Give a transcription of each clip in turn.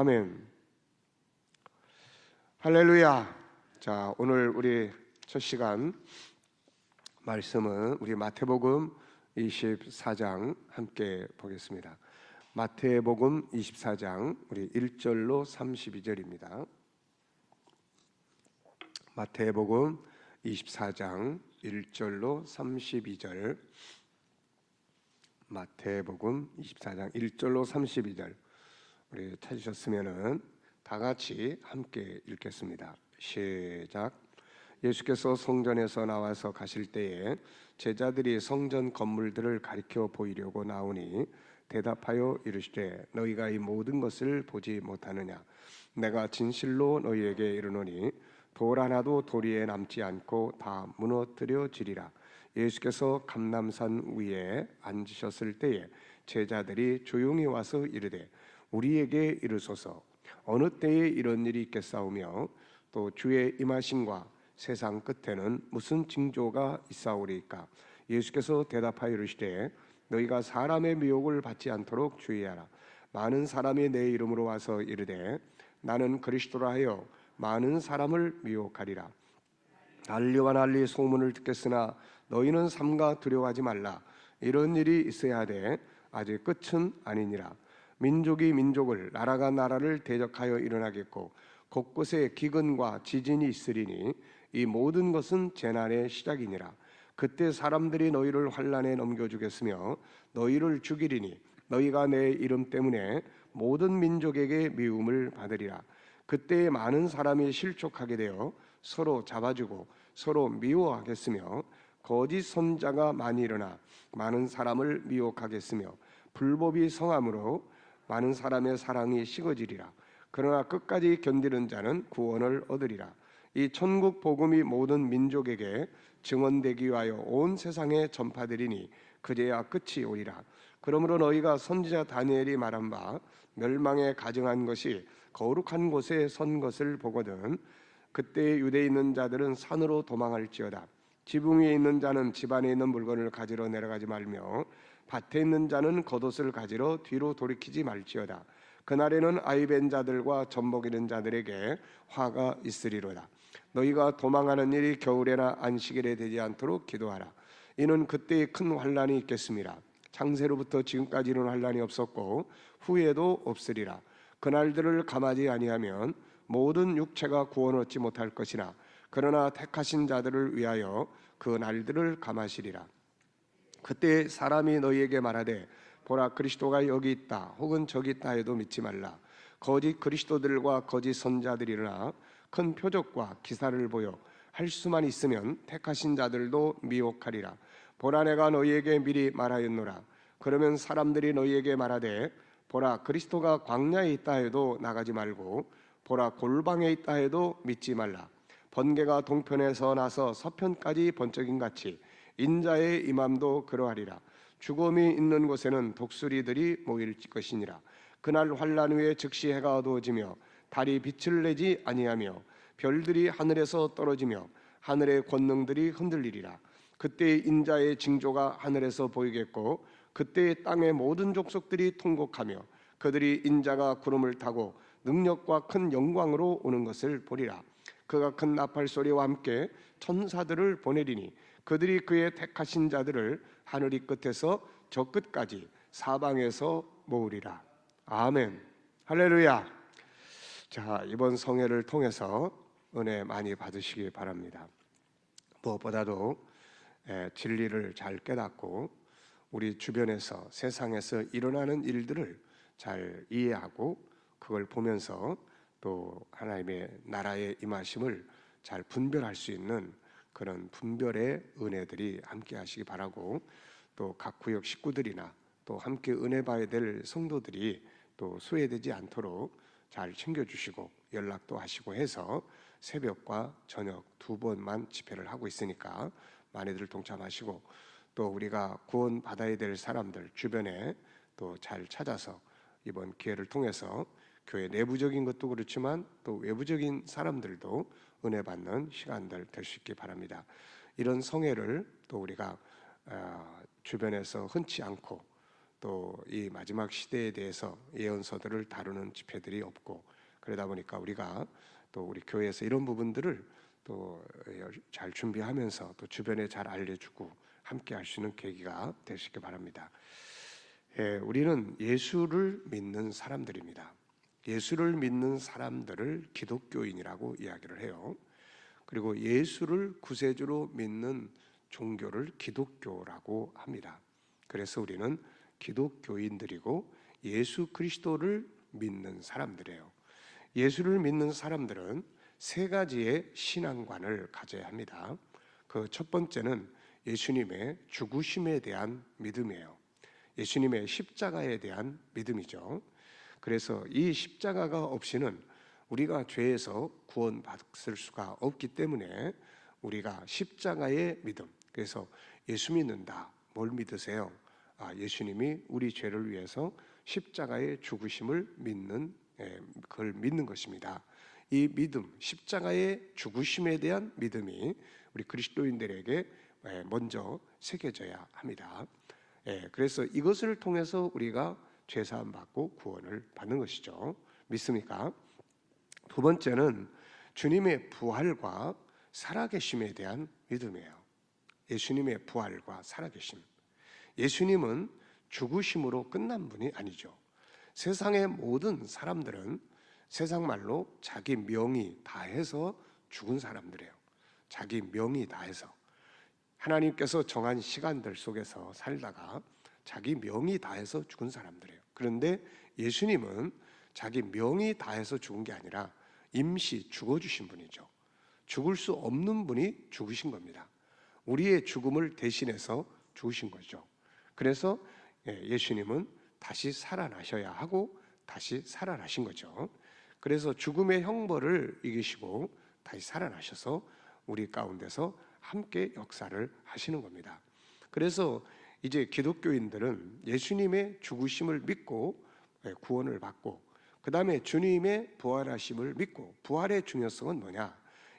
아멘. 할렐루야. 자, 오늘 우리 첫 시간 말씀은 우리 마태복음 24장 함께 보겠습니다. 마태복음 24장 우리 1절로 32절입니다. 마태복음 24장 1절로 32절. 마태복음 24장 1절로 32절. 우리 찾으셨으면은 다 같이 함께 읽겠습니다. 시작. 예수께서 성전에서 나와서 가실 때에 제자들이 성전 건물들을 가리켜 보이려고 나오니 대답하여 이르시되 너희가 이 모든 것을 보지 못하느냐? 내가 진실로 너희에게 이르노니 돌 하나도 도리에 남지 않고 다 무너뜨려지리라. 예수께서 감람산 위에 앉으셨을 때에 제자들이 조용히 와서 이르되 우리에게 이르소서 어느 때에 이런 일이 있겠사오며 또 주의 임하심과 세상 끝에는 무슨 징조가 있사오리이까? 예수께서 대답하여 이르시되 너희가 사람의 미혹을 받지 않도록 주의하라. 많은 사람이 내 이름으로 와서 이르되 나는 그리스도라 하여 많은 사람을 미혹하리라. 난리와 난리 소문을 듣겠으나 너희는 삼가 두려워하지 말라. 이런 일이 있어야 하되 아직 끝은 아니니라. 민족이 민족을, 나라가 나라를 대적하여 일어나겠고 곳곳에 기근과 지진이 있으리니 이 모든 것은 재난의 시작이니라. 그때 사람들이 너희를 환난에 넘겨주겠으며 너희를 죽이리니 너희가 내 이름 때문에 모든 민족에게 미움을 받으리라. 그때 많은 사람이 실족하게 되어 서로 잡아주고 서로 미워하겠으며 거짓 선자가 많이 일어나 많은 사람을 미혹하겠으며 불법이 성함으로 많은 사람의 사랑이 식어지리라. 그러나 끝까지 견디는 자는 구원을 얻으리라. 이 천국 복음이 모든 민족에게 증언되기 위하여 온 세상에 전파되리니 그제야 끝이 오리라. 그러므로 너희가 선지자 다니엘이 말한 바 멸망에 가증한 것이 거룩한 곳에 선 것을 보거든 그때 유대에 있는 자들은 산으로 도망할지어다. 지붕 위에 있는 자는 집 안에 있는 물건을 가지러 내려가지 말며 밭에 있는 자는 겉옷을 가지러 뒤로 돌이키지 말지어다. 그날에는 아이벤 자들과 젖먹 이는 자들에게 화가 있으리로다. 너희가 도망하는 일이 겨울에나 안식일에 되지 않도록 기도하라. 이는 그때에 큰 환난이 있겠습니다. 창세로부터 지금까지는 환난이 없었고 후에도 없으리라. 그날들을 감하지 아니하면 모든 육체가 구원 얻지 못할 것이나 그러나 택하신 자들을 위하여 그 날들을 감하시리라. 그때 사람이 너희에게 말하되 보라 그리스도가 여기 있다 혹은 저기 있다 해도 믿지 말라. 거짓 그리스도들과 거짓 선자들이 일어나 큰 표적과 기사를 보여 할 수만 있으면 택하신 자들도 미혹하리라. 보라 내가 너희에게 미리 말하였노라. 그러면 사람들이 너희에게 말하되 보라 그리스도가 광야에 있다 해도 나가지 말고 보라 골방에 있다 해도 믿지 말라. 번개가 동편에서 나서 서편까지 번쩍인 같이 인자의 임함도 그러하리라. 죽음이 있는 곳에는 독수리들이 모일 것이니라. 그날 환난 후에 즉시 해가 어두워지며 달이 빛을 내지 아니하며 별들이 하늘에서 떨어지며 하늘의 권능들이 흔들리리라. 그때 인자의 징조가 하늘에서 보이겠고 그때 땅의 모든 족속들이 통곡하며 그들이 인자가 구름을 타고 능력과 큰 영광으로 오는 것을 보리라. 그가 큰 나팔 소리와 함께 천사들을 보내리니 그들이 그의 택하신 자들을 하늘이 끝에서 저 끝까지 사방에서 모으리라. 아멘. 할렐루야. 자, 이번 성회를 통해서 은혜 많이 받으시기 바랍니다. 무엇보다도 진리를 잘 깨닫고 우리 주변에서 세상에서 일어나는 일들을 잘 이해하고 그걸 보면서 또 하나님의 나라의 임하심을 잘 분별할 수 있는 그런 분별의 은혜들이 함께 하시기 바라고 또 각 구역 식구들이나 또 함께 은혜 봐야 될 성도들이 또 소외되지 않도록 잘 챙겨주시고 연락도 하시고 해서 새벽과 저녁 두 번만 집회를 하고 있으니까 많이들 동참하시고 또 우리가 구원 받아야 될 사람들 주변에 또 잘 찾아서 이번 기회를 통해서 교회 내부적인 것도 그렇지만 또 외부적인 사람들도 은혜 받는 시간들 될 수 있기 바랍니다. 이런 성회를 또 우리가 주변에서 흔치 않고 또 이 마지막 시대에 대해서 예언서들을 다루는 집회들이 없고, 그러다 보니까 우리가 또 우리 교회에서 이런 부분들을 또 잘 준비하면서 또 주변에 잘 알려주고 함께 할 수 있는 계기가 되시기 바랍니다. 우리는 예수를 믿는 사람들입니다. 예수를 믿는 사람들을 기독교인이라고 이야기를 해요. 그리고 예수를 구세주로 믿는 종교를 기독교라고 합니다. 그래서 우리는 기독교인들이고 예수 그리스도를 믿는 사람들이에요. 예수를 믿는 사람들은 세 가지의 신앙관을 가져야 합니다. 그 첫 번째는 예수님의 죽으심에 대한 믿음이에요. 예수님의 십자가에 대한 믿음이죠. 그래서 이 십자가가 없이는 우리가 죄에서 구원받을 수가 없기 때문에 우리가 십자가의 믿음, 그래서 예수 믿는다. 뭘 믿으세요? 예수님이 우리 죄를 위해서 십자가의 죽으심을 믿는, 그걸 믿는 것입니다. 이 믿음, 십자가의 죽으심에 대한 믿음이 우리 그리스도인들에게 먼저 새겨져야 합니다. 그래서 이것을 통해서 우리가 죄사함 받고 구원을 받는 것이죠. 믿습니까? 두 번째는 주님의 부활과 살아계심에 대한 믿음이에요. 예수님의 부활과 살아계심. 예수님은 죽으심으로 끝난 분이 아니죠. 세상의 모든 사람들은 세상 말로 자기 명이 다해서 죽은 사람들이에요. 자기 명이 다해서 하나님께서 정한 시간들 속에서 살다가 자기 명이 다해서 죽은 사람들이에요. 그런데 예수님은 자기 명이 다해서 죽은 게 아니라 임시 죽어주신 분이죠. 죽을 수 없는 분이 죽으신 겁니다. 우리의 죽음을 대신해서 죽으신 거죠. 그래서 예수님은 다시 살아나셔야 하고 다시 살아나신 거죠. 그래서 죽음의 형벌을 이기시고 다시 살아나셔서 우리 가운데서 함께 역사를 하시는 겁니다. 그래서 이제 기독교인들은 예수님의 죽으심을 믿고 구원을 받고, 그 다음에 주님의 부활하심을 믿고, 부활의 중요성은 뭐냐?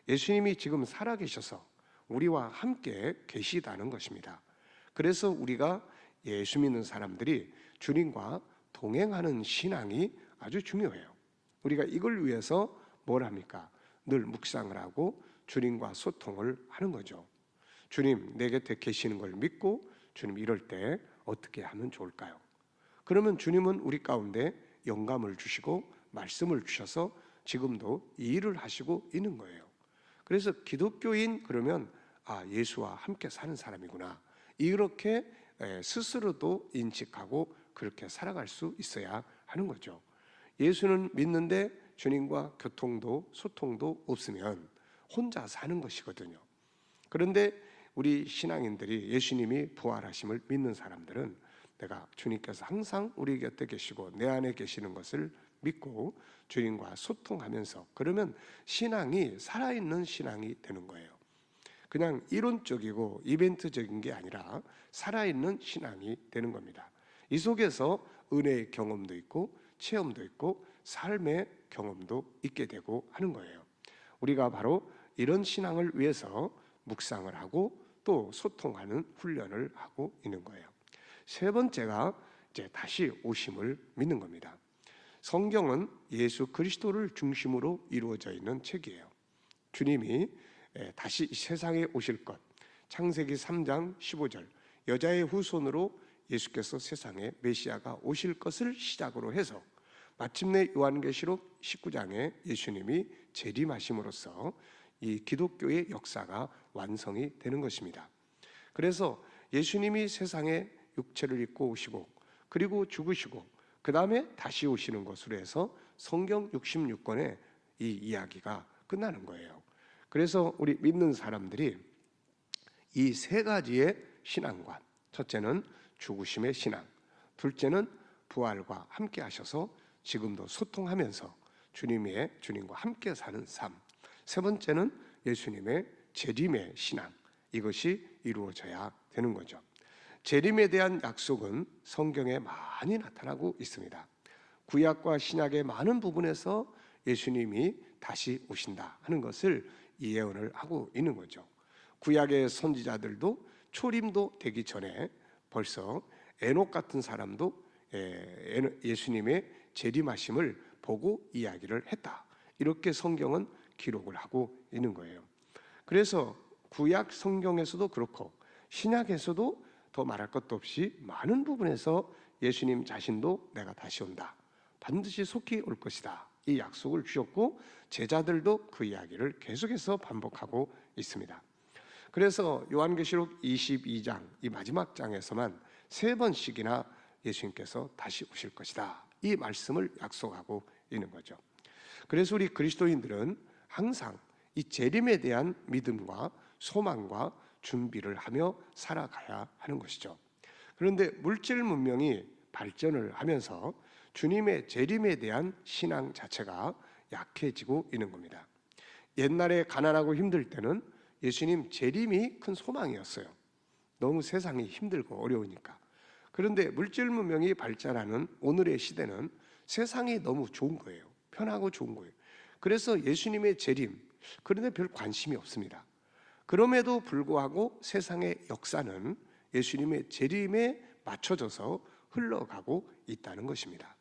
예수님이 지금 살아계셔서 우리와 함께 계시다는 것입니다. 그래서 우리가 예수 믿는 사람들이 주님과 동행하는 신앙이 아주 중요해요. 우리가 이걸 위해서 뭘 합니까? 늘 묵상을 하고 주님과 소통을 하는 거죠. 주님 내 곁에 계시는 걸 믿고 주님 이럴 때 어떻게 하면 좋을까요? 그러면 주님은 우리 가운데 영감을 주시고 말씀을 주셔서 지금도 이 일을 하시고 있는 거예요. 그래서 기독교인 그러면 예수와 함께 사는 사람이구나, 이렇게 스스로도 인식하고 그렇게 살아갈 수 있어야 하는 거죠. 예수는 믿는데 주님과 교통도 소통도 없으면 혼자 사는 것이거든요. 그런데 우리 신앙인들이 예수님이 부활하심을 믿는 사람들은 내가 주님께서 항상 우리 곁에 계시고 내 안에 계시는 것을 믿고 주님과 소통하면서, 그러면 신앙이 살아있는 신앙이 되는 거예요. 그냥 이론적이고 이벤트적인 게 아니라 살아있는 신앙이 되는 겁니다. 이 속에서 은혜의 경험도 있고 체험도 있고 삶의 경험도 있게 되고 하는 거예요. 우리가 바로 이런 신앙을 위해서 묵상을 하고 또 소통하는 훈련을 하고 있는 거예요. 세 번째가 이제 다시 오심을 믿는 겁니다. 성경은 예수 그리스도를 중심으로 이루어져 있는 책이에요. 주님이 다시 세상에 오실 것, 창세기 3장 15절 여자의 후손으로 예수께서 세상에 메시아가 오실 것을 시작으로 해서 마침내 요한계시록 19장에 예수님이 재림하심으로써 이 기독교의 역사가 완성이 되는 것입니다. 그래서 예수님이 세상에 육체를 입고 오시고 그리고 죽으시고 그 다음에 다시 오시는 것으로 해서 성경 66권의 이 이야기가 끝나는 거예요. 그래서 우리 믿는 사람들이 이 세 가지의 신앙관, 첫째는 죽으심의 신앙, 둘째는 부활과 함께 하셔서 지금도 소통하면서 주님과 함께 사는 삶, 세 번째는 예수님의 재림의 신앙, 이것이 이루어져야 되는 거죠. 재림에 대한 약속은 성경에 많이 나타나고 있습니다. 구약과 신약의 많은 부분에서 예수님이 다시 오신다 하는 것을 예언을 하고 있는 거죠. 구약의 선지자들도 초림도 되기 전에 벌써 에녹 같은 사람도 예수님의 재림하심을 보고 이야기를 했다. 이렇게 성경은 기록을 하고 있는 거예요. 그래서 구약 성경에서도 그렇고 신약에서도 더 말할 것도 없이 많은 부분에서 예수님 자신도 내가 다시 온다, 반드시 속히 올 것이다, 이 약속을 주셨고 제자들도 그 이야기를 계속해서 반복하고 있습니다. 그래서 요한계시록 22장 이 마지막 장에서만 3번씩이나 예수님께서 다시 오실 것이다, 이 말씀을 약속하고 있는 거죠. 그래서 우리 그리스도인들은 항상 이 재림에 대한 믿음과 소망과 준비를 하며 살아가야 하는 것이죠. 그런데 물질 문명이 발전을 하면서 주님의 재림에 대한 신앙 자체가 약해지고 있는 겁니다. 옛날에 가난하고 힘들 때는 예수님 재림이 큰 소망이었어요. 너무 세상이 힘들고 어려우니까. 그런데 물질 문명이 발전하는 오늘의 시대는 세상이 너무 좋은 거예요. 편하고 좋은 거예요. 그래서 예수님의 재림, 그런데 별 관심이 없습니다. 그럼에도 불구하고 세상의 역사는 예수님의 재림에 맞춰져서 흘러가고 있다는 것입니다.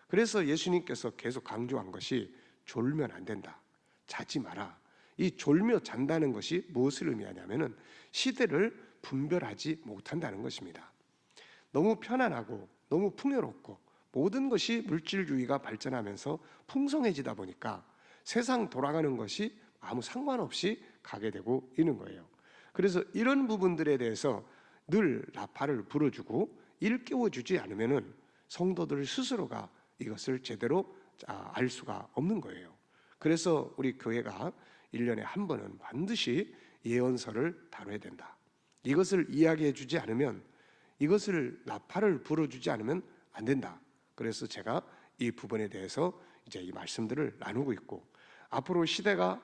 그래서 예수님께서 계속 강조한 것이 졸면 안 된다, 자지 마라. 이 졸며 잔다는 것이 무엇을 의미하냐면은 시대를 분별하지 못한다는 것입니다. 너무 편안하고 너무 풍요롭고 모든 것이 물질주의가 발전하면서 풍성해지다 보니까 세상 돌아가는 것이 아무 상관없이 가게 되고 있는 거예요. 그래서 이런 부분들에 대해서 늘 나팔을 불어주고 일깨워주지 않으면은 성도들 스스로가 이것을 제대로 알 수가 없는 거예요. 그래서 우리 교회가 1년에 한 번은 반드시 예언서를 다뤄야 된다. 이것을 이야기해 주지 않으면, 이것을 나팔을 불어주지 않으면 안 된다. 그래서 제가 이 부분에 대해서 이제 이 말씀들을 나누고 있고, 앞으로 시대가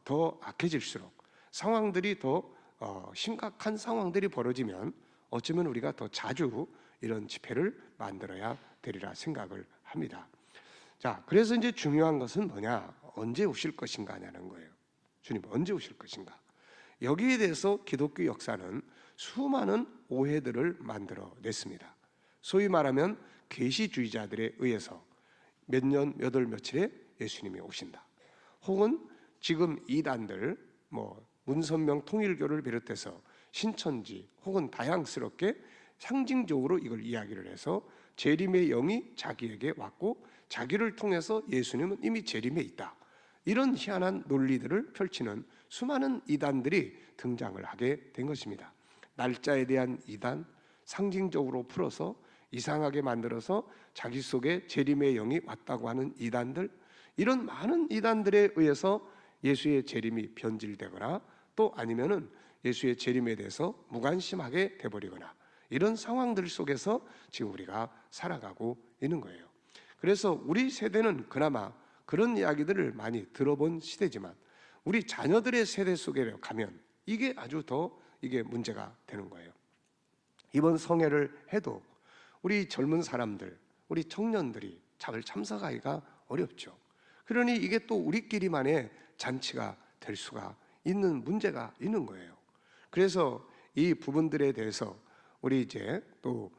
더 악해질수록 상황들이 더 심각한 상황들이 벌어지면 어쩌면 우리가 더 자주 이런 집회를 만들어야 되리라 생각을 합니다. 자, 그래서 이제 중요한 것은 뭐냐? 언제 오실 것인가냐는 거예요. 주님 언제 오실 것인가? 여기에 대해서 기독교 역사는 수많은 오해들을 만들어냈습니다. 소위 말하면 계시주의자들에 의해서 몇 년, 몇 월, 며칠에 예수님이 오신다. 혹은 지금 이단들, 문선명 통일교를 비롯해서 신천지 혹은 다양스럽게 상징적으로 이걸 이야기를 해서 재림의 영이 자기에게 왔고 자기를 통해서 예수님은 이미 재림에 있다. 이런 희한한 논리들을 펼치는 수많은 이단들이 등장을 하게 된 것입니다. 날짜에 대한 이단, 상징적으로 풀어서 이상하게 만들어서 자기 속에 재림의 영이 왔다고 하는 이단들, 이런 많은 이단들에 의해서 예수의 재림이 변질되거나 또 아니면은 예수의 재림에 대해서 무관심하게 돼버리거나 이런 상황들 속에서 지금 우리가 살아가고 있는 거예요. 그래서 우리 세대는 그나마 그런 이야기들을 많이 들어본 시대지만 우리 자녀들의 세대 속에 가면 이게 아주 더 이게 문제가 되는 거예요. 이번 성회를 해도 우리 젊은 사람들, 우리 청년들이 잘 참석하기가 어렵죠. 그러니 이게 또 우리끼리만의 잔치가 될 수가 있는 문제가 있는 거예요. 그래서 이 부분들에 대해서 우리 이제 또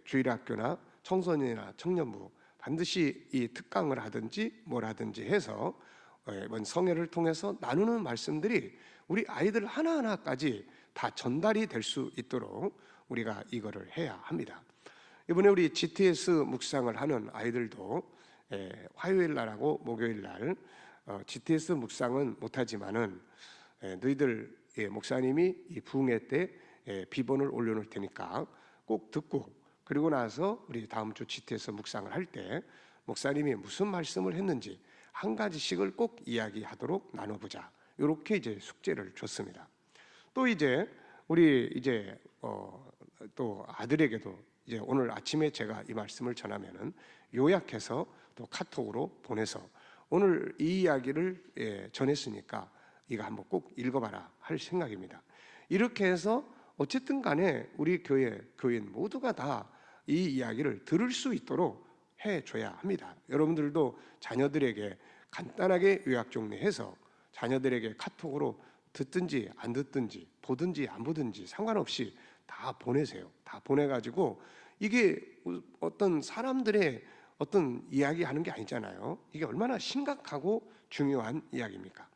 주일학교나 청소년이나 청년부 반드시 이 특강을 하든지 뭘 하든지 해서 이번 성회를 통해서 나누는 말씀들이 우리 아이들 하나하나까지 다 전달이 될 수 있도록 우리가 이거를 해야 합니다. 이번에 우리 GTS 묵상을 하는 아이들도 화요일 날하고 목요일 날 GTS 묵상은 못하지만은 너희들 목사님이 이 부흥회 때 비번을 올려놓을 테니까 꼭 듣고, 그리고 나서 우리 다음 주 GTS 묵상을 할 때 목사님이 무슨 말씀을 했는지 한 가지씩을 꼭 이야기하도록 나눠보자. 이렇게 이제 숙제를 줬습니다. 또 이제 우리 이제 또 아들에게도 이제 오늘 아침에 제가 이 말씀을 전하면은 요약해서 또 카톡으로 보내서 오늘 이 이야기를 전했으니까 이거 한번 꼭 읽어봐라 할 생각입니다. 이렇게 해서 어쨌든 간에 우리 교인 모두가 다 이 이야기를 들을 수 있도록 해줘야 합니다. 여러분들도 자녀들에게 간단하게 요약 정리해서 자녀들에게 카톡으로 듣든지 안 듣든지 보든지 안 보든지 상관없이 다 보내세요. 다 보내가지고 이게 어떤 사람들의 어떤 이야기하는 게 아니잖아요. 이게 얼마나 심각하고 중요한 이야기입니까?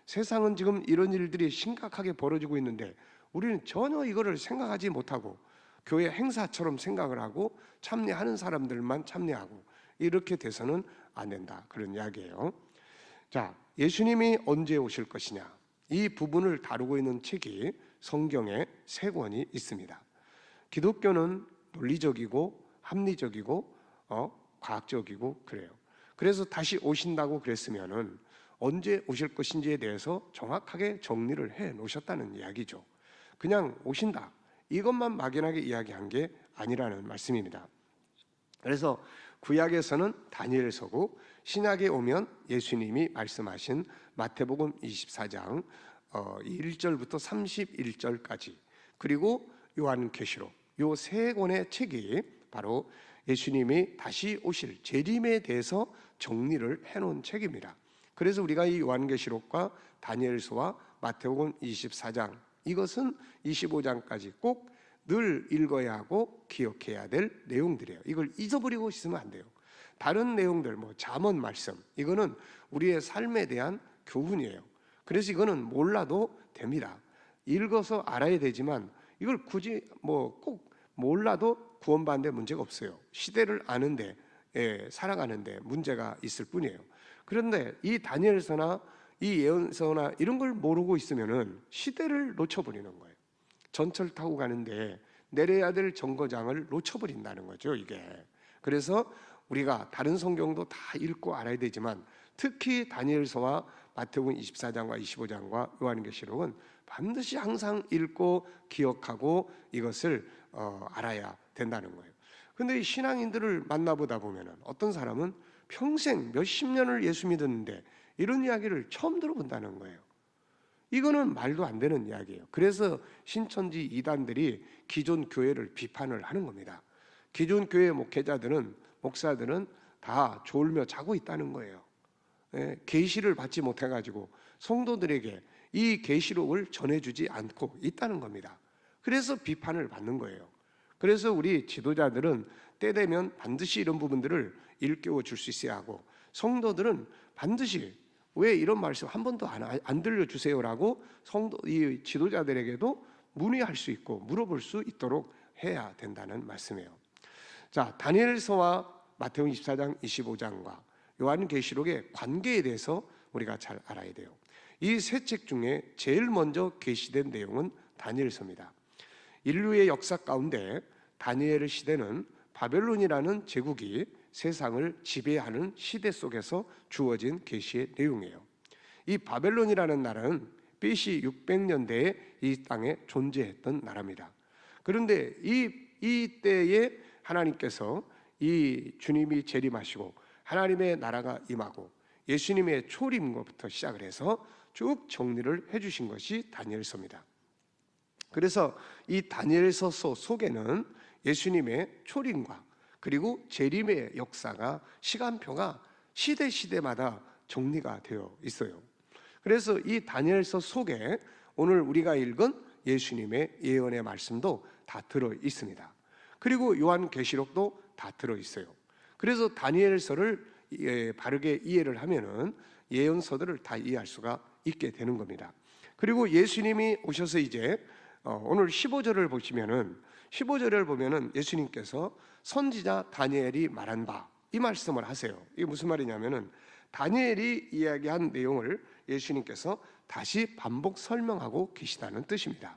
세상은 지금 이런 일들이 심각하게 벌어지고 있는데 우리는 전혀 이거를 생각하지 못하고 교회 행사처럼 생각을 하고 참여하는 사람들만 참여하고 이렇게 돼서는 안 된다, 그런 이야기예요. 자, 예수님이 언제 오실 것이냐, 이 부분을 다루고 있는 책이 성경에 3권이 있습니다. 기독교는 논리적이고 합리적이고 과학적이고 그래요. 그래서 다시 오신다고 그랬으면은 언제 오실 것인지에 대해서 정확하게 정리를 해 놓으셨다는 이야기죠. 그냥 오신다, 이것만 막연하게 이야기한 게 아니라는 말씀입니다. 그래서 구약에서는 다니엘서고 신약에 오면 예수님이 말씀하신 마태복음 24장 1절부터 31절까지, 그리고 요한계시록, 요 3권의 책이 바로 예수님이 다시 오실 재림에 대해서 정리를 해놓은 책입니다. 그래서 우리가 이 요한계시록과 다니엘서와 마태복음 24장, 이것은 25장까지 꼭 늘 읽어야 하고 기억해야 될 내용들이에요. 이걸 잊어버리고 있으면 안 돼요. 다른 내용들, 잠언 말씀, 이거는 우리의 삶에 대한 교훈이에요. 그래서 이거는 몰라도 됩니다. 읽어서 알아야 되지만 이걸 굳이 꼭 몰라도 구원받는 데 문제가 없어요. 시대를 아는데, 살아가는데 문제가 있을 뿐이에요. 그런데 이 다니엘서나 이 예언서나 이런 걸 모르고 있으면은 시대를 놓쳐버리는 거예요. 전철 타고 가는데 내려야 될 정거장을 놓쳐버린다는 거죠, 이게. 그래서 우리가 다른 성경도 다 읽고 알아야 되지만 특히 다니엘서와 마태복음 24장과 25장과 요한계시록은 반드시 항상 읽고 기억하고 이것을 알아야 된다는 거예요. 근데 이 신앙인들을 만나보다 보면은 어떤 사람은 평생 몇십 년을 예수 믿었는데 이런 이야기를 처음 들어본다는 거예요. 이거는 말도 안 되는 이야기예요. 그래서 신천지 이단들이 기존 교회를 비판을 하는 겁니다. 기존 교회 목회자들은, 목사들은 다 졸며 자고 있다는 거예요. 계시를 받지 못해가지고 성도들에게 이 계시록을 전해주지 않고 있다는 겁니다. 그래서 비판을 받는 거예요. 그래서 우리 지도자들은 때 되면 반드시 이런 부분들을 일깨워 줄 수 있어야 하고, 성도들은 반드시 왜 이런 말씀 한 번도 안 들려주세요라고 이 지도자들에게도 문의할 수 있고 물어볼 수 있도록 해야 된다는 말씀이에요. 자, 다니엘서와 마태복음 24장 25장과 요한계시록의 관계에 대해서 우리가 잘 알아야 돼요. 이 세 책 중에 제일 먼저 계시된 내용은 다니엘서입니다. 인류의 역사 가운데 다니엘의 시대는 바벨론이라는 제국이 세상을 지배하는 시대 속에서 주어진 계시의 내용이에요. 이 바벨론이라는 나라는 BC 600년대에 이 땅에 존재했던 나라입니다. 그런데 이 때에 하나님께서 이 주님이 재림하시고 하나님의 나라가 임하고 예수님의 초림부터 시작을 해서 쭉 정리를 해주신 것이 다니엘서입니다. 그래서 이 다니엘서 속에는 예수님의 초림과 그리고 재림의 역사가, 시간표가 시대마다 정리가 되어 있어요. 그래서 이 다니엘서 속에 오늘 우리가 읽은 예수님의 예언의 말씀도 다 들어 있습니다. 그리고 요한계시록도 다 들어 있어요. 그래서 다니엘서를 바르게 이해를 하면은 예언서들을 다 이해할 수가 있게 되는 겁니다. 그리고 예수님이 오셔서 이제 오늘 15절을 보시면은, 15절을 보면은 예수님께서 선지자 다니엘이 말한 바, 이 말씀을 하세요. 이게 무슨 말이냐면은 다니엘이 이야기한 내용을 예수님께서 다시 반복 설명하고 계시다는 뜻입니다.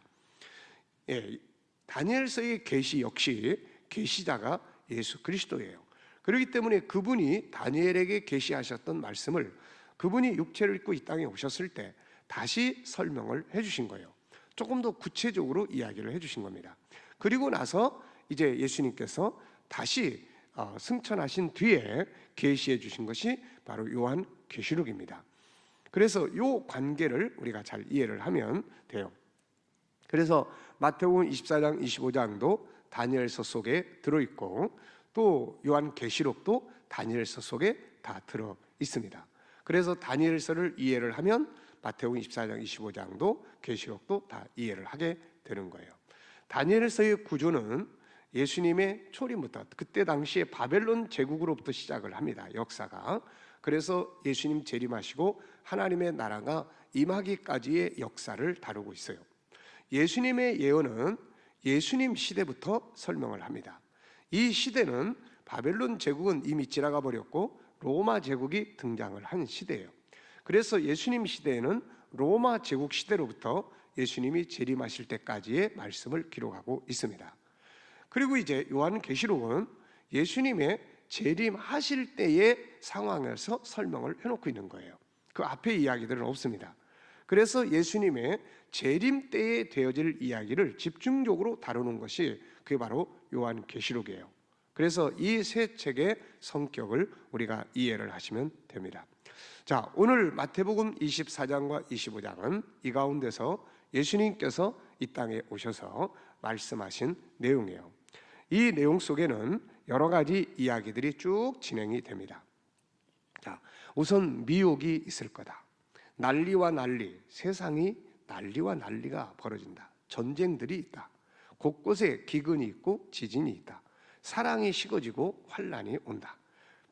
다니엘서의 계시 역시 계시자가 예수 그리스도예요. 그렇기 때문에 그분이 다니엘에게 계시하셨던 말씀을 그분이 육체를 입고 이 땅에 오셨을 때 다시 설명을 해주신 거예요. 조금 더 구체적으로 이야기를 해주신 겁니다. 그리고 나서 이제 예수님께서 다시 승천하신 뒤에 계시해 주신 것이 바로 요한계시록입니다. 그래서 이 관계를 우리가 잘 이해를 하면 돼요. 그래서 마태복음 24장 25장도 다니엘서 속에 들어있고 또 요한계시록도 다니엘서 속에 다 들어 있습니다. 그래서 다니엘서를 이해를 하면 마태복음 24장 25장도 계시록도 다 이해를 하게 되는 거예요. 다니엘서의 구조는 예수님의 초림부터, 그때 당시에 바벨론 제국으로부터 시작을 합니다. 역사가. 그래서 예수님 재림하시고 하나님의 나라가 임하기까지의 역사를 다루고 있어요. 예수님의 예언은 예수님 시대부터 설명을 합니다. 이 시대는 바벨론 제국은 이미 지나가 버렸고 로마 제국이 등장을 한 시대예요. 그래서 예수님 시대에는 로마 제국 시대로부터 예수님이 재림하실 때까지의 말씀을 기록하고 있습니다. 그리고 이제 요한계시록은 예수님의 재림하실 때의 상황에서 설명을 해놓고 있는 거예요. 그 앞에 이야기들은 없습니다. 그래서 예수님의 재림 때에 되어질 이야기를 집중적으로 다루는 것이 그게 바로 요한계시록이에요. 그래서 이 세 책의 성격을 우리가 이해를 하시면 됩니다. 자, 오늘 마태복음 24장과 25장은 이 가운데서 예수님께서 이 땅에 오셔서 말씀하신 내용이에요. 이 내용 속에는 여러 가지 이야기들이 쭉 진행이 됩니다. 자, 우선 미혹이 있을 거다. 난리와 난리, 세상이 난리와 난리가 벌어진다. 전쟁들이 있다. 곳곳에 기근이 있고 지진이 있다. 사랑이 식어지고 환란이 온다.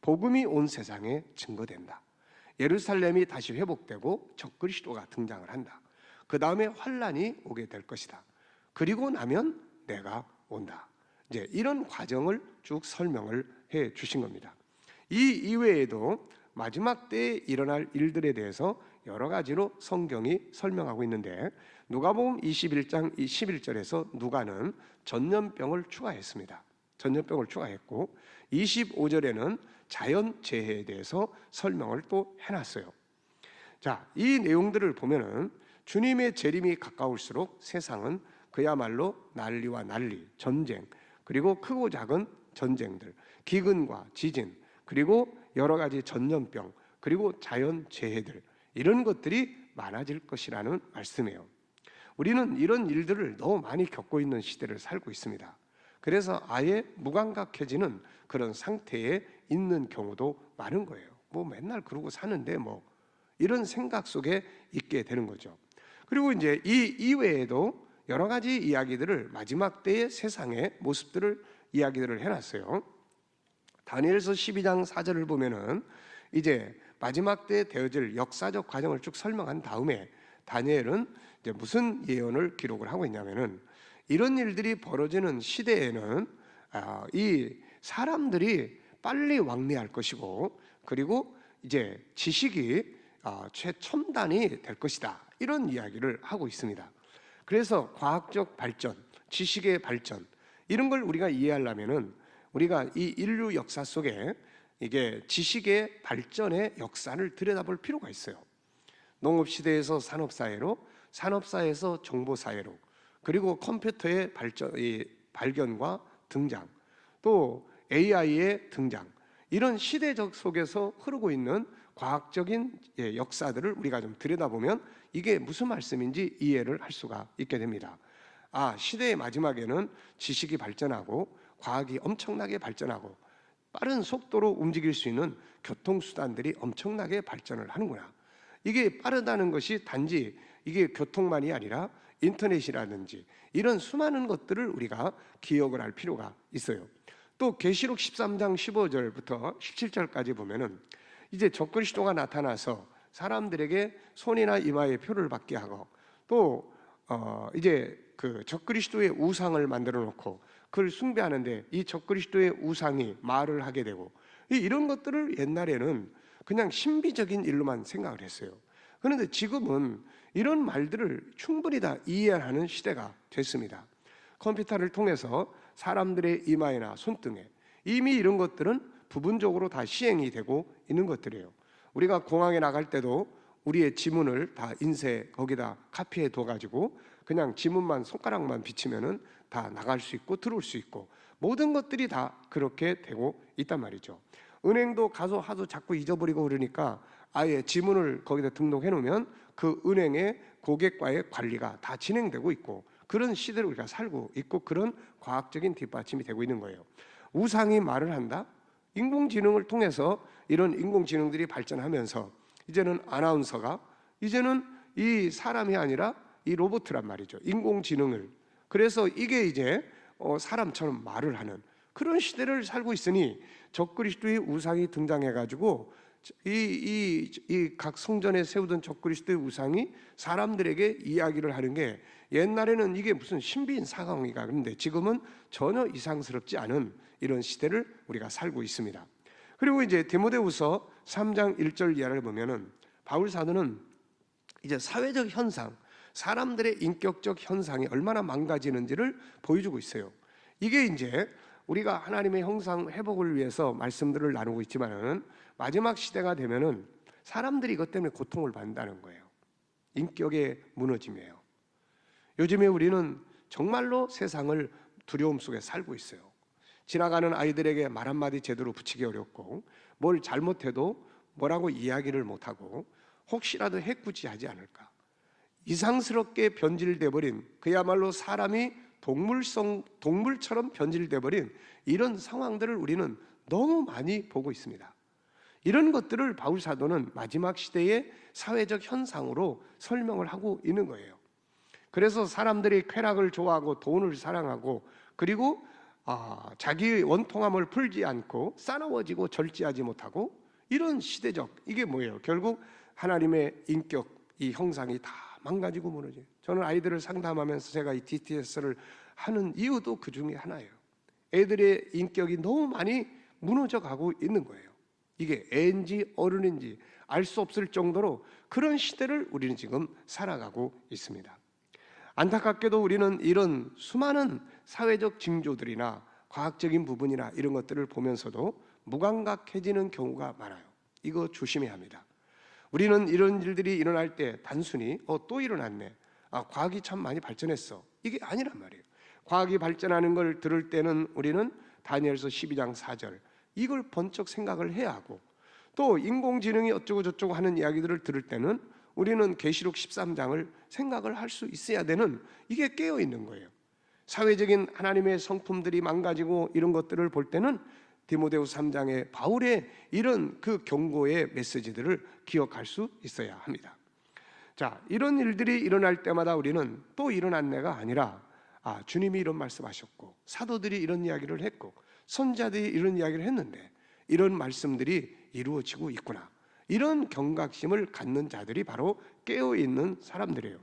복음이 온 세상에 증거된다. 예루살렘이 다시 회복되고 적그리스도가 등장을 한다. 그 다음에 환란이 오게 될 것이다. 그리고 나면 내가 온다. 이제 이런 과정을 쭉 설명을 해 주신 겁니다. 이 이외에도 마지막 때에 일어날 일들에 대해서 여러 가지로 성경이 설명하고 있는데, 누가복음 21장 11절에서 누가는 전염병을 추가했습니다. 전염병을 추가했고 25절에는 자연재해에 대해서 설명을 또 해놨어요. 자, 이 내용들을 보면은 주님의 재림이 가까울수록 세상은 그야말로 난리와 난리, 전쟁, 그리고 크고 작은 전쟁들, 기근과 지진, 그리고 여러 가지 전염병, 그리고 자연재해들, 이런 것들이 많아질 것이라는 말씀이에요. 우리는 이런 일들을 너무 많이 겪고 있는 시대를 살고 있습니다. 그래서 아예 무감각해지는 그런 상태에 있는 경우도 많은 거예요. 뭐 맨날 그러고 사는데 뭐 이런 생각 속에 있게 되는 거죠. 그리고 이제 이 이외에도 여러 가지 이야기들을 마지막 때의 세상의 모습들을 이야기들을 해놨어요. 다니엘서 12장 4절을 보면은 이제 마지막 때에 되어질 역사적 과정을 쭉 설명한 다음에 다니엘은 이제 무슨 예언을 기록을 하고 있냐면은, 이런 일들이 벌어지는 시대에는 이 사람들이 빨리 왕래할 것이고, 그리고 이제 지식이 최첨단이 될 것이다, 이런 이야기를 하고 있습니다. 그래서 과학적 발전, 지식의 발전, 이런 걸 우리가 이해하려면은 우리가 이 인류 역사 속에 이게 지식의 발전의 역사를 들여다볼 필요가 있어요. 농업시대에서 산업사회로, 산업사회에서 정보사회로, 그리고 컴퓨터의 발견과 등장, 또 AI의 등장, 이런 시대적 속에서 흐르고 있는 과학적인 역사들을 우리가 좀 들여다보면 이게 무슨 말씀인지 이해를 할 수가 있게 됩니다. 시대의 마지막에는 지식이 발전하고 과학이 엄청나게 발전하고 빠른 속도로 움직일 수 있는 교통수단들이 엄청나게 발전을 하는구나. 이게 빠르다는 것이 단지 이게 교통만이 아니라 인터넷이라든지 이런 수많은 것들을 우리가 기억을 할 필요가 있어요. 또 계시록 13장 15절부터 17절까지 보면은 이제 적그리스도가 나타나서 사람들에게 손이나 이마에 표를 받게 하고, 또 이제 그 적그리스도의 우상을 만들어 놓고 그걸 숭배하는데 이 적그리스도의 우상이 말을 하게 되고, 이런 것들을 옛날에는 그냥 신비적인 일로만 생각을 했어요. 그런데 지금은 이런 말들을 충분히 다 이해하는 시대가 됐습니다. 컴퓨터를 통해서 사람들의 이마에나 손등에 이미 이런 것들은 부분적으로 다 시행이 되고 있는 것들이에요. 우리가 공항에 나갈 때도 우리의 지문을 다 인쇄 거기다 카피해 둬가지고 그냥 지문만 손가락만 비치면은 다 나갈 수 있고 들어올 수 있고, 모든 것들이 다 그렇게 되고 있단 말이죠. 은행도 가서 하도 자꾸 잊어버리고 그러니까 아예 지문을 거기다 등록해 놓으면 그 은행의 고객과의 관리가 다 진행되고 있고, 그런 시대를 우리가 살고 있고, 그런 과학적인 뒷받침이 되고 있는 거예요. 우상이 말을 한다? 인공지능을 통해서 이런 인공지능들이 발전하면서 이제는 아나운서가 이제는 이 사람이 아니라 이 로봇이란 말이죠. 인공지능을 그래서 이게 이제 사람처럼 말을 하는 그런 시대를 살고 있으니 적그리스도의 우상이 등장해가지고 이 각 성전에 세우던 적그리스도의 우상이 사람들에게 이야기를 하는 게, 옛날에는 이게 무슨 신비인 상황이가, 그런데 지금은 전혀 이상스럽지 않은 이런 시대를 우리가 살고 있습니다. 그리고 이제 디모데후서 3장 1절 이하를 보면은 바울 사도는 이제 사회적 현상, 사람들의 인격적 현상이 얼마나 망가지는지를 보여주고 있어요. 이게 이제 우리가 하나님의 형상 회복을 위해서 말씀들을 나누고 있지만은 마지막 시대가 되면은 사람들이 이것 때문에 고통을 받는다는 거예요. 인격의 무너짐이에요. 요즘에 우리는 정말로 세상을 두려움 속에 살고 있어요. 지나가는 아이들에게 말 한마디 제대로 붙이기 어렵고, 뭘 잘못해도 뭐라고 이야기를 못하고, 혹시라도 해꾸지하지 않을까, 이상스럽게 변질돼 버린, 그야말로 사람이 동물처럼 변질돼 버린 이런 상황들을 우리는 너무 많이 보고 있습니다. 이런 것들을 바울 사도는 마지막 시대의 사회적 현상으로 설명을 하고 있는 거예요. 그래서 사람들이 쾌락을 좋아하고 돈을 사랑하고, 그리고 자기 원통함을 풀지 않고 싸나워지고 절제하지 못하고, 이런 시대적, 이게 뭐예요? 결국 하나님의 인격, 이 형상이 다 망가지고 무너져요. 저는 아이들을 상담하면서 제가 이 DTS를 하는 이유도 그 중에 하나예요. 애들의 인격이 너무 많이 무너져 가고 있는 거예요. 이게 애인지 어른인지 알 수 없을 정도로 그런 시대를 우리는 지금 살아가고 있습니다. 안타깝게도 우리는 이런 수많은 사회적 징조들이나 과학적인 부분이나 이런 것들을 보면서도 무감각해지는 경우가 많아요. 이거 조심해야 합니다. 우리는 이런 일들이 일어날 때 단순히 또 일어났네, 과학이 참 많이 발전했어, 이게 아니란 말이에요. 과학이 발전하는 걸 들을 때는 우리는 다니엘서 12장 4절 이걸 번쩍 생각을 해야 하고, 또 인공지능이 어쩌고 저쩌고 하는 이야기들을 들을 때는 우리는 계시록 13장을 생각을 할 수 있어야 되는, 이게 깨어 있는 거예요. 사회적인 하나님의 성품들이 망가지고 이런 것들을 볼 때는 디모데후서 3장의 바울의 이런 그 경고의 메시지들을 기억할 수 있어야 합니다. 자, 이런 일들이 일어날 때마다 우리는 또 일어났네가 아니라, 주님이 이런 말씀하셨고, 사도들이 이런 이야기를 했고, 선지자들이 이런 이야기를 했는데 이런 말씀들이 이루어지고 있구나, 이런 경각심을 갖는 자들이 바로 깨어있는 사람들이에요.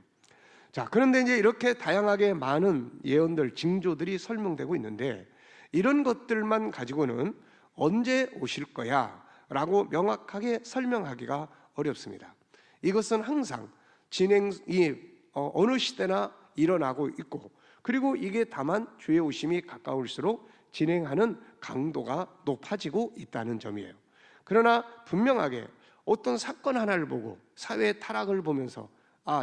자, 그런데 이제 이렇게 다양하게 많은 예언들, 징조들이 설명되고 있는데, 이런 것들만 가지고는 언제 오실 거야 라고 명확하게 설명하기가 어렵습니다. 이것은 항상 진행이 어느 시대나 일어나고 있고, 그리고 이게 다만 주의 오심이 가까울수록 진행하는 강도가 높아지고 있다는 점이에요. 그러나 분명하게 어떤 사건 하나를 보고 사회의 타락을 보면서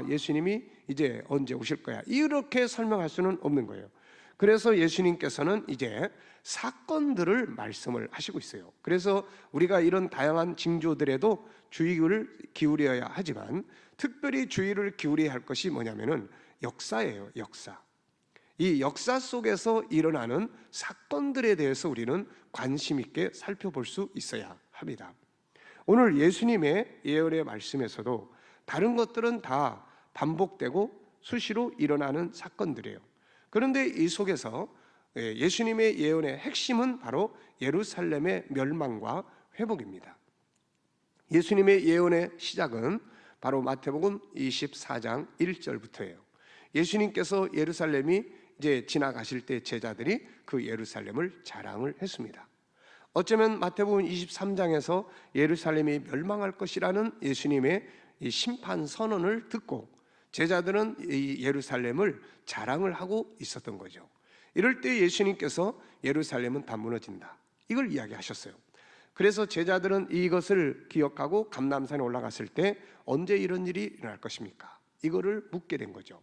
예수님이 이제 언제 오실 거야, 이렇게 설명할 수는 없는 거예요. 그래서 예수님께서는 이제 사건들을 말씀을 하시고 있어요. 그래서 우리가 이런 다양한 징조들에도 주의를 기울여야 하지만, 특별히 주의를 기울여야 할 것이 뭐냐면은 역사예요. 역사. 이 역사 속에서 일어나는 사건들에 대해서 우리는 관심 있게 살펴볼 수 있어야 합니다. 오늘 예수님의 예언의 말씀에서도 다른 것들은 다 반복되고 수시로 일어나는 사건들이에요. 그런데 이 속에서 예수님의 예언의 핵심은 바로 예루살렘의 멸망과 회복입니다. 예수님의 예언의 시작은 바로 마태복음 24장 1절부터예요. 예수님께서 예루살렘이 이제 지나가실 때 제자들이 그 예루살렘을 자랑을 했습니다. 어쩌면 마태복음 23장에서 예루살렘이 멸망할 것이라는 예수님의 이 심판 선언을 듣고 제자들은 이 예루살렘을 자랑을 하고 있었던 거죠. 이럴 때 예수님께서 예루살렘은 다 무너진다, 이걸 이야기하셨어요. 그래서 제자들은 이것을 기억하고 감람산에 올라갔을 때 언제 이런 일이 일어날 것입니까? 이거를 묻게 된 거죠.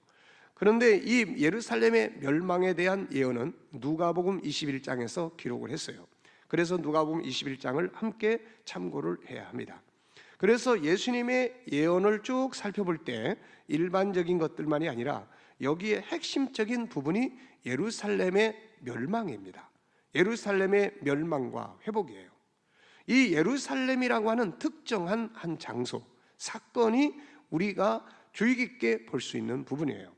그런데 이 예루살렘의 멸망에 대한 예언은 누가복음 21장에서 기록을 했어요. 그래서 누가복음 21장을 함께 참고를 해야 합니다. 그래서 예수님의 예언을 쭉 살펴볼 때 일반적인 것들만이 아니라 여기에 핵심적인 부분이 예루살렘의 멸망입니다. 예루살렘의 멸망과 회복이에요. 이 예루살렘이라고 하는 특정한 한 장소, 사건이 우리가 주의 깊게 볼 수 있는 부분이에요.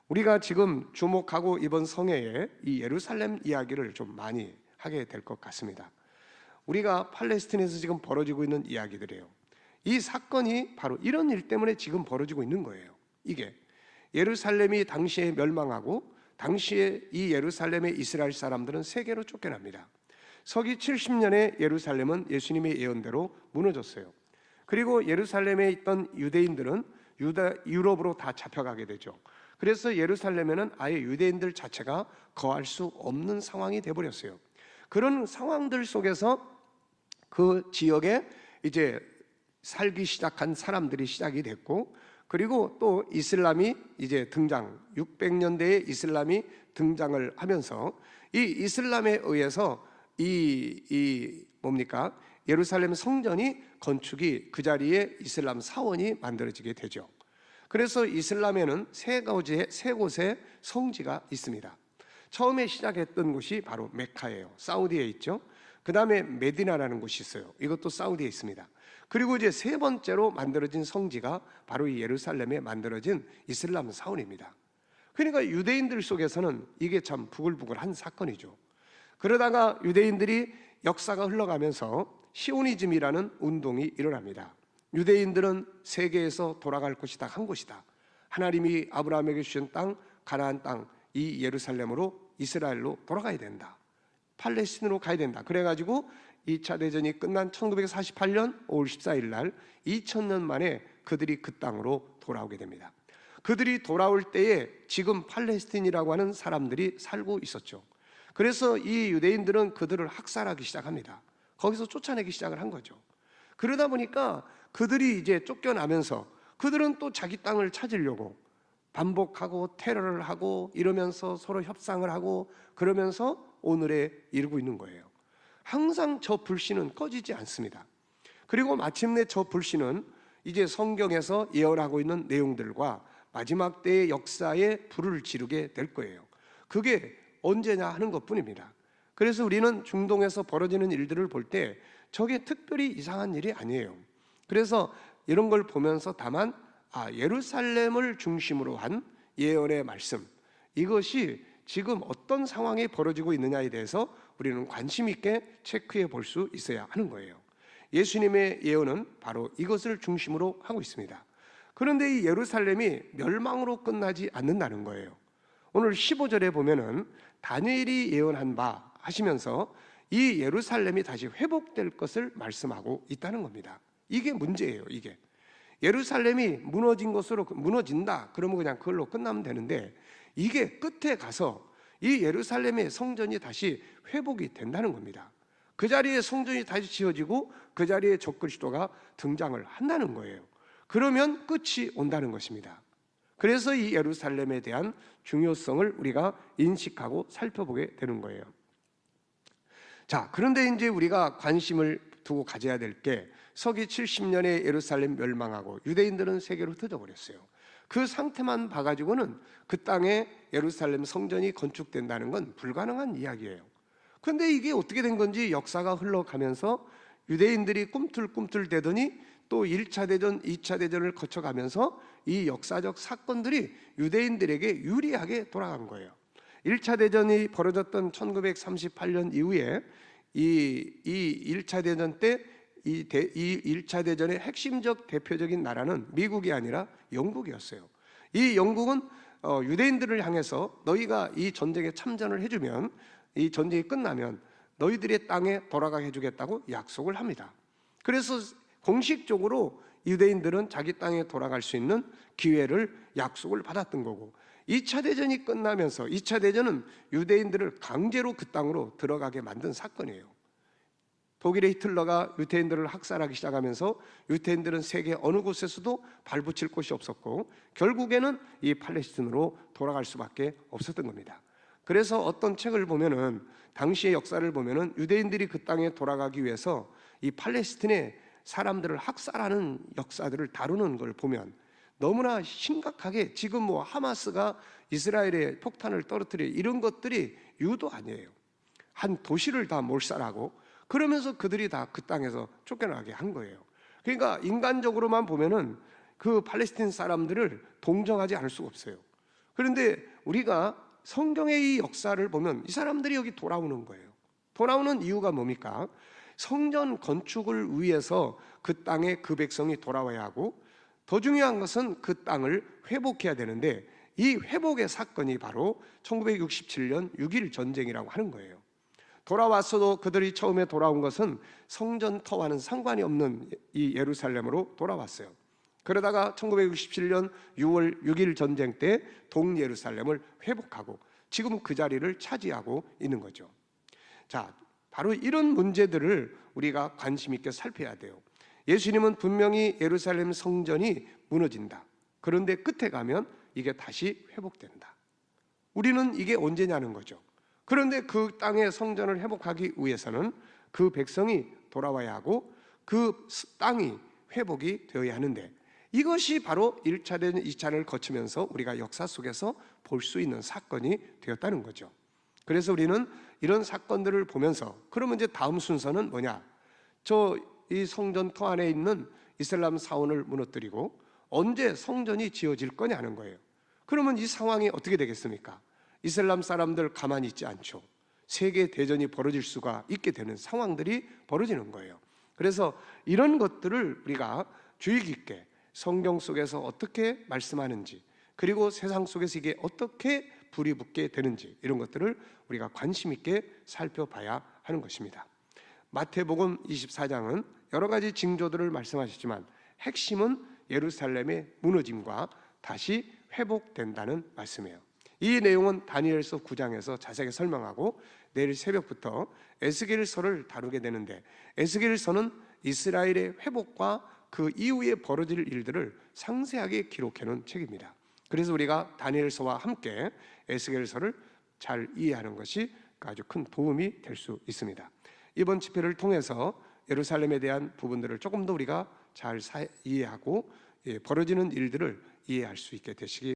우리가 지금 주목하고 이번 성회에 이 예루살렘 이야기를 좀 많이 하게 될 것 같습니다. 우리가 팔레스틴에서 지금 벌어지고 있는 이야기들이에요. 이 사건이 바로 이런 일 때문에 지금 벌어지고 있는 거예요. 이게 예루살렘이 당시에 멸망하고 당시에 이 예루살렘의 이스라엘 사람들은 세계로 쫓겨납니다. 서기 70년에 예루살렘은 예수님의 예언대로 무너졌어요. 그리고 예루살렘에 있던 유대인들은 유럽으로 다 잡혀가게 되죠. 그래서 예루살렘에는 아예 유대인들 자체가 거할 수 없는 상황이 돼버렸어요. 그런 상황들 속에서 그 지역에 이제 살기 시작한 사람들이 시작이 됐고, 그리고 또 이슬람이 이제 등장, 600년대에 이슬람이 등장을 하면서 이 이슬람에 의해서 뭡니까? 예루살렘 성전이 건축이 그 자리에 이슬람 사원이 만들어지게 되죠. 그래서 이슬람에는 세 곳의 성지가 있습니다. 처음에 시작했던 곳이 바로 메카예요. 사우디에 있죠. 그 다음에 메디나라는 곳이 있어요. 이것도 사우디에 있습니다. 그리고 이제 세 번째로 만들어진 성지가 바로 이 예루살렘에 만들어진 이슬람 사원입니다. 그러니까 유대인들 속에서는 이게 참 부글부글한 사건이죠. 그러다가 유대인들이 역사가 흘러가면서 시오니즘이라는 운동이 일어납니다. 유대인들은 세계에서 돌아갈 곳이 딱 한 곳이다. 하나님이 아브라함에게 주신 땅, 가나안 땅, 이 예루살렘으로 이스라엘로 돌아가야 된다. 팔레스틴으로 가야 된다. 그래가지고 2차 대전이 끝난 1948년 5월 14일 날 2000년 만에 그들이 그 땅으로 돌아오게 됩니다. 그들이 돌아올 때에 지금 팔레스틴이라고 하는 사람들이 살고 있었죠. 그래서 이 유대인들은 그들을 학살하기 시작합니다. 거기서 쫓아내기 시작을 한 거죠. 그러다 보니까 그들이 이제 쫓겨나면서 그들은 또 자기 땅을 찾으려고 반복하고 테러를 하고 이러면서 서로 협상을 하고 그러면서 오늘에 이르고 있는 거예요. 항상 저 불신은 꺼지지 않습니다. 그리고 마침내 저 불신은 이제 성경에서 예언하고 있는 내용들과 마지막 때의 역사에 불을 지르게 될 거예요. 그게 언제냐 하는 것뿐입니다. 그래서 우리는 중동에서 벌어지는 일들을 볼 때 저게 특별히 이상한 일이 아니에요. 그래서 이런 걸 보면서 다만 예루살렘을 중심으로 한 예언의 말씀, 이것이 지금 어떤 상황이 벌어지고 있느냐에 대해서 우리는 관심 있게 체크해 볼 수 있어야 하는 거예요. 예수님의 예언은 바로 이것을 중심으로 하고 있습니다. 그런데 이 예루살렘이 멸망으로 끝나지 않는다는 거예요. 오늘 15절에 보면은 다니엘이 예언한 바 하시면서 이 예루살렘이 다시 회복될 것을 말씀하고 있다는 겁니다. 이게 문제예요. 이게 예루살렘이 무너진 것으로 무너진다 그러면 그냥 그걸로 끝나면 되는데, 이게 끝에 가서 이 예루살렘의 성전이 다시 회복이 된다는 겁니다. 그 자리에 성전이 다시 지어지고 그 자리에 적그리스도가 등장을 한다는 거예요. 그러면 끝이 온다는 것입니다. 그래서 이 예루살렘에 대한 중요성을 우리가 인식하고 살펴보게 되는 거예요. 자, 그런데 이제 우리가 관심을 두고 가져야 될 게, 서기 70년에 예루살렘 멸망하고 유대인들은 세계로 흩어져버렸어요. 그 상태만 봐가지고는 그 땅에 예루살렘 성전이 건축된다는 건 불가능한 이야기예요. 그런데 이게 어떻게 된 건지 역사가 흘러가면서 유대인들이 꿈틀꿈틀대더니 또 1차 대전, 2차 대전을 거쳐가면서 이 역사적 사건들이 유대인들에게 유리하게 돌아간 거예요. 1차 대전이 벌어졌던 1938년 이후에 이 1차 대전 때 이 1차 대전의 핵심적 대표적인 나라는 미국이 아니라 영국이었어요. 이 영국은 유대인들을 향해서 너희가 이 전쟁에 참전을 해주면, 이 전쟁이 끝나면 너희들의 땅에 돌아가게 해주겠다고 약속을 합니다. 그래서 공식적으로 유대인들은 자기 땅에 돌아갈 수 있는 기회를 약속을 받았던 거고, 2차 대전이 끝나면서 2차 대전은 유대인들을 강제로 그 땅으로 들어가게 만든 사건이에요. 독일의 히틀러가 유대인들을 학살하기 시작하면서 유대인들은 세계 어느 곳에서도 발붙일 곳이 없었고 결국에는 이 팔레스틴으로 돌아갈 수밖에 없었던 겁니다. 그래서 어떤 책을 보면은, 당시의 역사를 보면은 유대인들이 그 땅에 돌아가기 위해서 이 팔레스틴의 사람들을 학살하는 역사들을 다루는 걸 보면 너무나 심각하게, 지금 뭐 하마스가 이스라엘에 폭탄을 떨어뜨려 이런 것들이 유도 아니에요. 한 도시를 다 몰살하고 그러면서 그들이 다 그 땅에서 쫓겨나게 한 거예요. 그러니까 인간적으로만 보면은 그 팔레스틴 사람들을 동정하지 않을 수가 없어요. 그런데 우리가 성경의 이 역사를 보면 이 사람들이 여기 돌아오는 거예요. 돌아오는 이유가 뭡니까? 성전 건축을 위해서 그 땅에 그 백성이 돌아와야 하고, 더 중요한 것은 그 땅을 회복해야 되는데, 이 회복의 사건이 바로 1967년 6.1 전쟁이라고 하는 거예요. 돌아왔어도 그들이 처음에 돌아온 것은 성전터와는 상관이 없는 이 예루살렘으로 돌아왔어요. 그러다가 1967년 6월 6.1 전쟁 때 동예루살렘을 회복하고 지금 그 자리를 차지하고 있는 거죠. 자, 바로 이런 문제들을 우리가 관심 있게 살펴야 돼요. 예수님은 분명히 예루살렘 성전이 무너진다. 그런데 끝에 가면 이게 다시 회복된다. 우리는 이게 언제냐는 거죠. 그런데 그 땅의 성전을 회복하기 위해서는 그 백성이 돌아와야 하고 그 땅이 회복이 되어야 하는데, 이것이 바로 1차된 2차를 거치면서 우리가 역사 속에서 볼 수 있는 사건이 되었다는 거죠. 그래서 우리는 이런 사건들을 보면서, 그러면 이제 다음 순서는 뭐냐? 이 성전터 안에 있는 이슬람 사원을 무너뜨리고 언제 성전이 지어질 거냐는 거예요. 그러면 이 상황이 어떻게 되겠습니까? 이슬람 사람들 가만히 있지 않죠. 세계 대전이 벌어질 수가 있게 되는 상황들이 벌어지는 거예요. 그래서 이런 것들을 우리가 주의 깊게 성경 속에서 어떻게 말씀하는지, 그리고 세상 속에서 이게 어떻게 불이 붙게 되는지, 이런 것들을 우리가 관심 있게 살펴봐야 하는 것입니다. 마태복음 24장은 여러 가지 징조들을 말씀하셨지만 핵심은 예루살렘의 무너짐과 다시 회복된다는 말씀이에요. 이 내용은 다니엘서 9장에서 자세하게 설명하고 내일 새벽부터 에스겔서를 다루게 되는데, 에스겔서는 이스라엘의 회복과 그 이후에 벌어질 일들을 상세하게 기록해 놓은 책입니다. 그래서 우리가 다니엘서와 함께 에스겔서를 잘 이해하는 것이 아주 큰 도움이 될 수 있습니다. 이번 집회를 통해서 예루살렘에 대한 부분들을 조금 더 우리가 잘 이해하고 벌어지는 일들을 이해할 수 있게 되시기